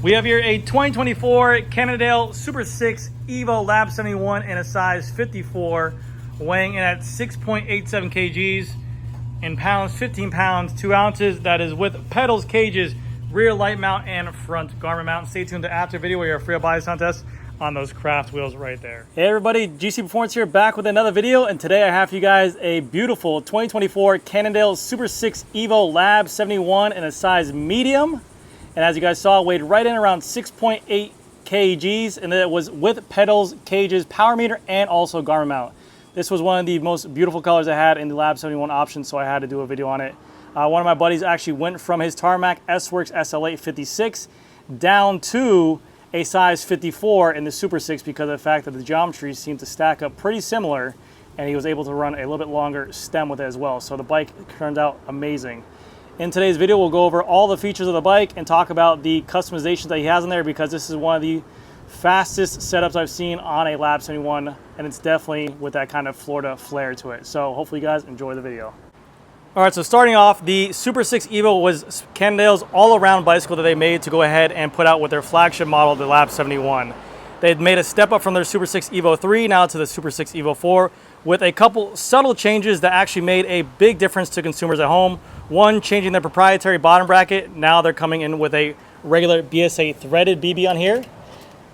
We have here a 2024 Cannondale Super 6 Evo LAB71 in a size 54, weighing in at 6.87 kgs, in pounds, 15 pounds, 2 ounces. That is with pedals, cages, rear light mount, and front garment mount. Stay tuned to after video where your free buys contest on those craft wheels right there. Hey everybody, GC Performance here, back with another video, and today I have for you guys a beautiful 2024 Cannondale Super 6 Evo LAB71 in a size medium. And as you guys saw, weighed right in around 6.8 kgs, and it was with pedals, cages, power meter, and also garment mount. This was one of the most beautiful colors I had in the LAB71 option, so I had to do a video on it. One of my buddies actually went from his Tarmac S-Works SL8 56 down to a size 54 in the Super 6 because of the fact that the geometries seem to stack up pretty similar, and he was able to run a little bit longer stem with it as well. So the bike turned out amazing. In today's video, we'll go over all the features of the bike and talk about the customizations that he has in there, because this is one of the fastest setups I've seen on a LAB71, and it's definitely with that kind of Florida flair to it. So hopefully you guys enjoy the video. All right, so starting off, the Super 6 Evo was Cannondale's all-around bicycle that they made to go ahead and put out with their flagship model, the LAB71. They'd made a step up from their Super 6 Evo 3 now to the Super 6 Evo 4 with a couple subtle changes that actually made a big difference to consumers at home. One, changing their proprietary bottom bracket. Now they're coming in with a regular BSA threaded BB on here.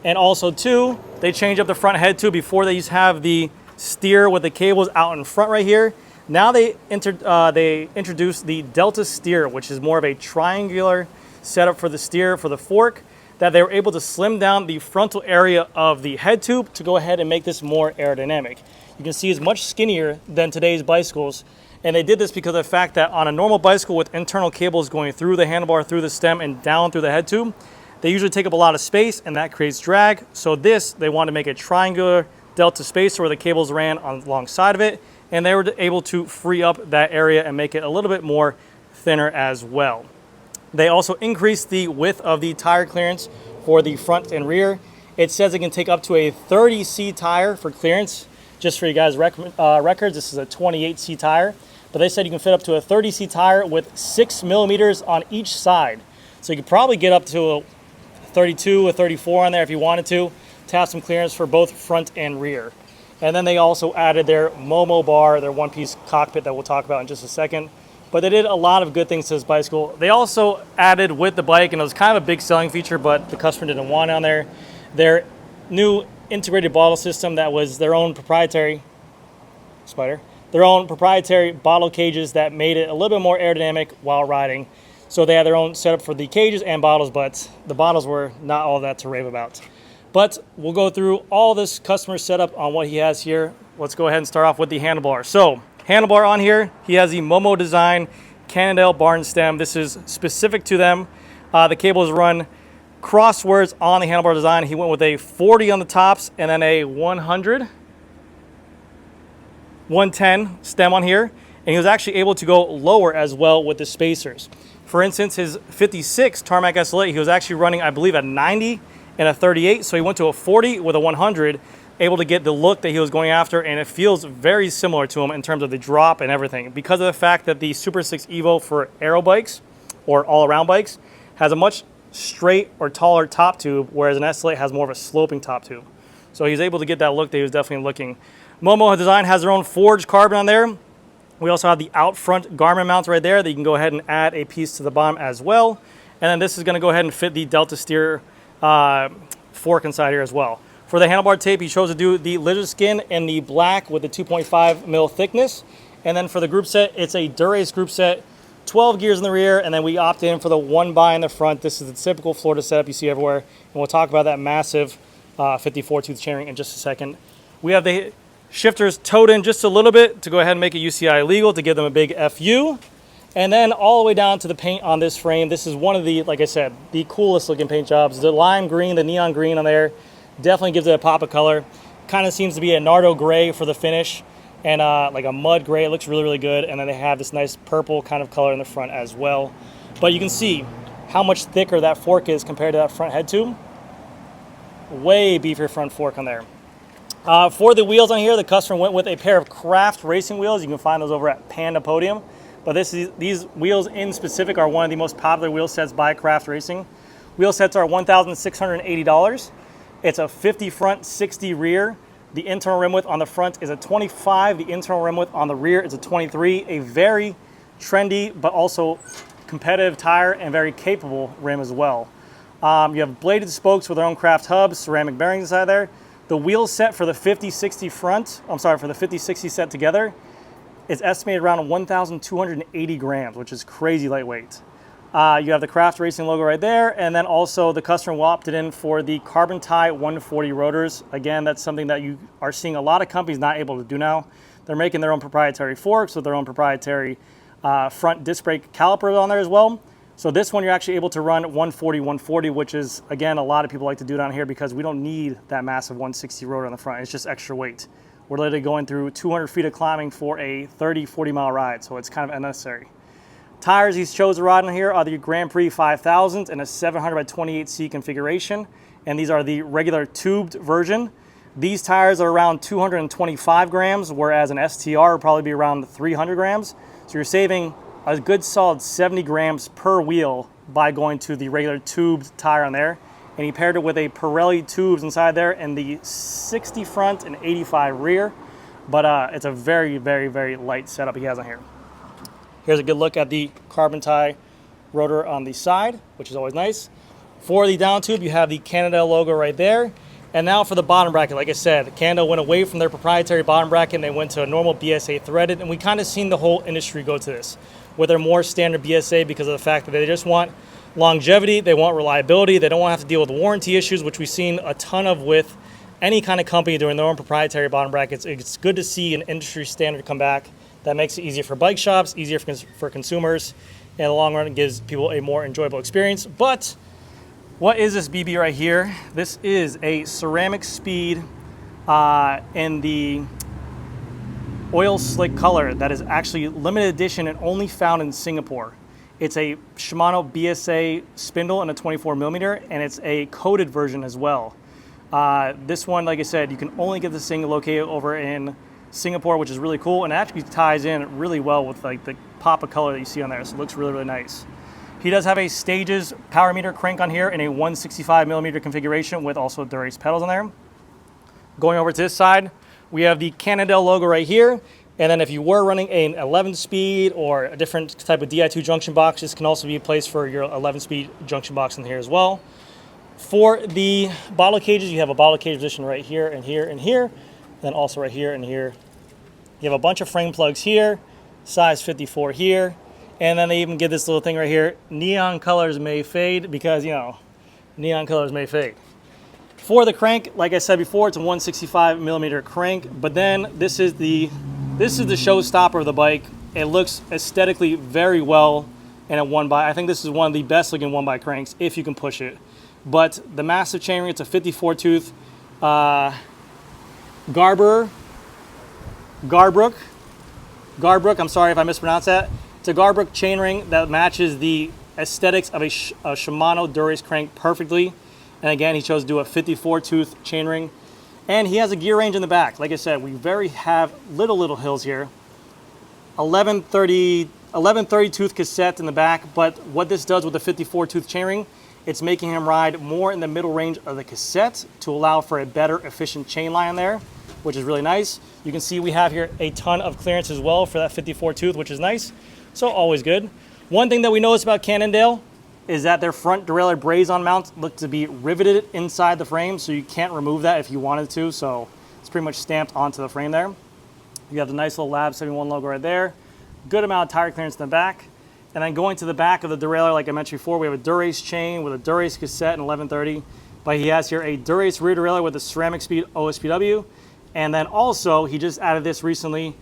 And also two, they changed up the front head tube. Before they used to have the steer with the cables out in front right here. Now they introduced the Delta steer, which is more of a triangular setup for the steer for the fork, that they were able to slim down the frontal area of the head tube to go ahead and make this more aerodynamic. You can see it's much skinnier than today's bicycles, and they did this because of the fact that on a normal bicycle with internal cables going through the handlebar, through the stem, and down through the head tube, they usually take up a lot of space, and that creates drag. So this, they wanted to make a triangular Delta spacer where the cables ran alongside of it, and they were able to free up that area and make it a little bit more thinner as well. They also increased the width of the tire clearance for the front and rear. It says it can take up to a 30C tire for clearance. Just for you guys' records, this is a 28C tire, but they said you can fit up to a 30C tire with 6 millimeters on each side. So you could probably get up to a 32, a 34 on there if you wanted to have some clearance for both front and rear. And then they also added their Momo bar, their one-piece cockpit that we'll talk about in just a second. But they did a lot of good things to this bicycle. They also added with the bike, and it was kind of a big selling feature, but the customer didn't want it on there, their new integrated bottle system that was their own proprietary, their own proprietary bottle cages that made it a little bit more aerodynamic while riding. So they had their own setup for the cages and bottles, but the bottles were not all that to rave about. But we'll go through all this customer setup on what he has here. Let's go ahead and start off with the handlebar. So handlebar on here, he has the Momo design Cannondale barn stem. This is specific to them. The cables run crosswards on the handlebar design. He went with a 40 on the tops and then a 100, 110 stem on here. And he was actually able to go lower as well with the spacers. For instance, his 56 Tarmac SL8, he was actually running, I believe, a 90 and a 38. So he went to a 40 with a 100, able to get the look that he was going after, and it feels very similar to him in terms of the drop and everything, because of the fact that the Super 6 Evo for aero bikes or all-around bikes has a much straight or taller top tube, whereas an SL8 has more of a sloping top tube. So he's able to get that look that he was definitely looking. Momo design has their own forged carbon on there. We also have the out front garment mounts right there that you can go ahead and add a piece to the bottom as well. And then this is going to go ahead and fit the Delta steer fork inside here as well. For the handlebar tape, he chose to do the lizard skin in the black with the 2.5 mil thickness. And then for the group set, it's a Dura-Ace group set, 12 gears in the rear, and then we opted in for the 1x in the front. This is the typical Florida setup you see everywhere. And we'll talk about that massive 54 tooth chainring in just a second. We have the shifters towed in just a little bit to go ahead and make it UCI legal, to give them a big FU. And then all the way down to the paint on this frame. This is one of the, like I said, the coolest looking paint jobs. The lime green, the neon green on there definitely gives it a pop of color. Kind of seems to be a Nardo gray for the finish, and like a mud gray. It looks really, really good. And then they have this nice purple kind of color in the front as well. But you can see how much thicker that fork is compared to that front head tube. Way beefier front fork on there. For the wheels on here, the customer went with a pair of craft racing wheels. You can find those over at Panda Podium. But these wheels in specific are one of the most popular wheel sets by Craft Racing. Wheel sets are $1,680. It's a 50 front, 60 rear. The internal rim width on the front is a 25. The internal rim width on the rear is a 23. A very trendy, but also competitive tire and very capable rim as well. You have bladed spokes with their own craft hubs, ceramic bearings inside there. The wheel set for the 50-60 front, for the 50-60 set together is estimated around 1,280 grams, which is crazy lightweight. You have the Craft Racing logo right there, and then also the customer opted in for the carbon tie 140 rotors. Again, that's something that you are seeing a lot of companies not able to do now. They're making their own proprietary forks with their own proprietary front disc brake calipers on there as well. So this one you're actually able to run 140, which is, again, a lot of people like to do down here because we don't need that massive 160 rotor on the front. It's just extra weight. We're literally going through 200 feet of climbing for a 30-40 mile ride, so it's kind of unnecessary. Tires he's chose to ride on here are the Grand Prix 5000 in a 700 by 28C configuration, and these are the regular tubed version. These tires are around 225 grams, whereas an STR would probably be around 300 grams. So you're saving a good solid 70 grams per wheel by going to the regular tubed tire on there. And he paired it with a Pirelli tubes inside there and the 60 front and 85 rear. But it's a very, very, very light setup he has on here. Here's a good look at the carbon tie rotor on the side, which is always nice. For the down tube, you have the Cannondale logo right there. And now for the bottom bracket, like I said, Cannondale went away from their proprietary bottom bracket and they went to a normal BSA threaded. And we kind of seen the whole industry go to this with their more standard BSA because of the fact that they just want longevity, they want reliability, they don't want to have to deal with warranty issues, which we've seen a ton of with any kind of company doing their own proprietary bottom brackets. It's good to see an industry standard come back that makes it easier for bike shops, easier for consumers, and in the long run it gives people a more enjoyable experience. But what is this BB right here? This is a ceramic speed in the oil slick color that is actually limited edition and only found in Singapore. It's a Shimano BSA spindle in a 24 millimeter, and it's a coated version as well. This one, like I said, you can only get this thing located over in Singapore, which is really cool, and it actually ties in really well with like the pop of color that you see on there, so it looks really, really nice. He does have a Stages power meter crank on here in a 165 millimeter configuration with also Dura-Ace pedals on there. Going over to this side, we have the Cannondale logo right here, and then if you were running an 11-speed or a different type of Di2 junction box, this can also be a place for your 11-speed junction box in here as well. For the bottle cages, you have a bottle cage position right here and here and here, and then also right here and here. You have a bunch of frame plugs here, size 54 here, and then they even give this little thing right here, neon colors may fade, because, you know, neon colors may fade. For the crank, like I said before, it's a 165 millimeter crank, but then this is the showstopper of the bike. It looks aesthetically very well in a 1x. I think this is one of the best looking 1x cranks if you can push it. But the massive chainring, it's a 54 tooth Garbrook, I'm sorry if I mispronounced that. It's a Garbrook chainring that matches the aesthetics of a Shimano Dura-Ace crank perfectly. And again, he chose to do a 54 tooth chainring. And he has a gear range in the back. Like I said, we have little hills here. 1130 tooth cassette in the back, but what this does with the 54 tooth chainring, it's making him ride more in the middle range of the cassette to allow for a better efficient chain line there, which is really nice. You can see we have here a ton of clearance as well for that 54 tooth, which is nice. So always good. One thing that we noticed about Cannondale is that their front derailleur braze-on mounts look to be riveted inside the frame, so you can't remove that if you wanted to, so it's pretty much stamped onto the frame there. You have the nice little LAB71 logo right there. Good amount of tire clearance in the back. And then going to the back of the derailleur, like I mentioned before, we have a Dura-Ace chain with a Dura-Ace cassette and 1130, but he has here a Dura-Ace rear derailleur with a ceramic speed OSPW. And then also, he just added this recently,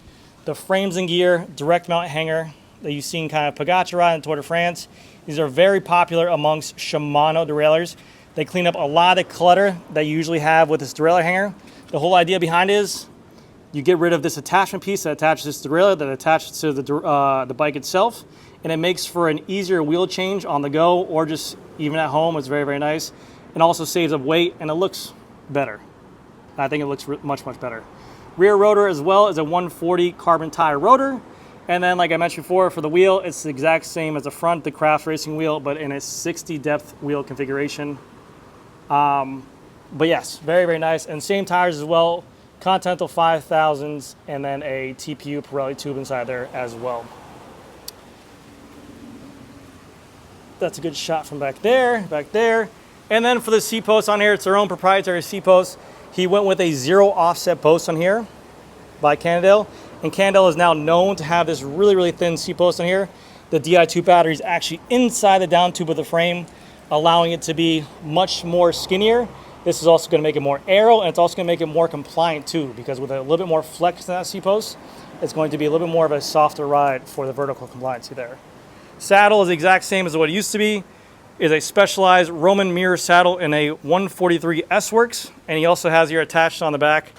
the frames and gear direct mount hanger that you've seen kind of Pogacar ride in Tour de France. These are very popular amongst Shimano derailleurs. They clean up a lot of clutter that you usually have with this derailleur hanger. The whole idea behind it is you get rid of this attachment piece that attaches this derailleur that attaches to the bike itself, and it makes for an easier wheel change on the go or just even at home. It's very, very nice. It also saves up weight and it looks better. I think it looks much, much better. Rear rotor as well is a 140 carbon tire rotor. And then, like I mentioned before, for the wheel, it's the exact same as the front, the Craft Racing wheel, but in a 60 depth wheel configuration. But yes, very, very nice. And same tires as well, Continental 5000s, and then a TPU Pirelli tube inside there as well. That's a good shot from back there, back there. And then for the seat post on here, it's their own proprietary seat post. He went with a 0 offset post on here by Cannondale. And Cannondale is now known to have this really, really thin seat post on here. The Di2 battery is actually inside the down tube of the frame, allowing it to be much more skinnier. This is also going to make it more aero, and it's also going to make it more compliant too, because with a little bit more flex in that seat post, it's going to be a little bit more of a softer ride for the vertical compliancy there. Saddle is the exact same as what it used to be. Is a specialized Roman mirror saddle in a 143 S-Works, and he also has here attached on the back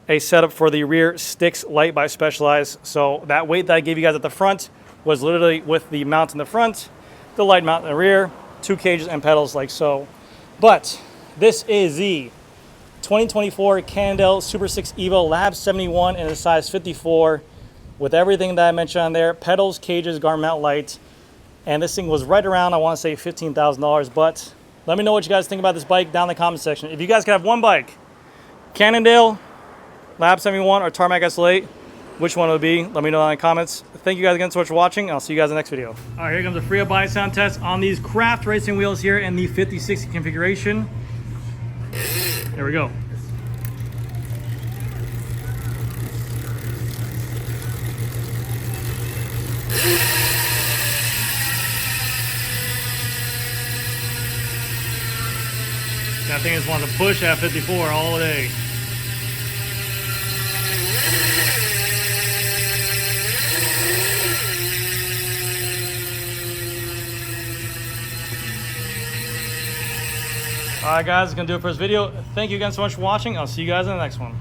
a setup for the rear Styx light by Specialized. So that weight that I gave you guys at the front was literally with the mount in the front, the light mount in the rear, 2 cages and pedals like so. But this is the 2024 Cannondale Super 6 Evo LAB71 in a size 54 with everything that I mentioned on there, pedals, cages, garment mount light. And this thing was right around, I want to say $15,000, but let me know what you guys think about this bike down in the comment section. If you guys could have one bike, Cannondale, LAB71, or Tarmac SL8, which one it would be? Let me know in the comments. Thank you guys again so much for watching. I'll see you guys in the next video. All right, here comes the Freehub body sound test on these Craft Racing wheels here in the 50/60 configuration. There we go. That thing just wants to push at 54 all day. All right, guys, that's gonna do it for this video. Thank you again so much for watching. I'll see you guys in the next one.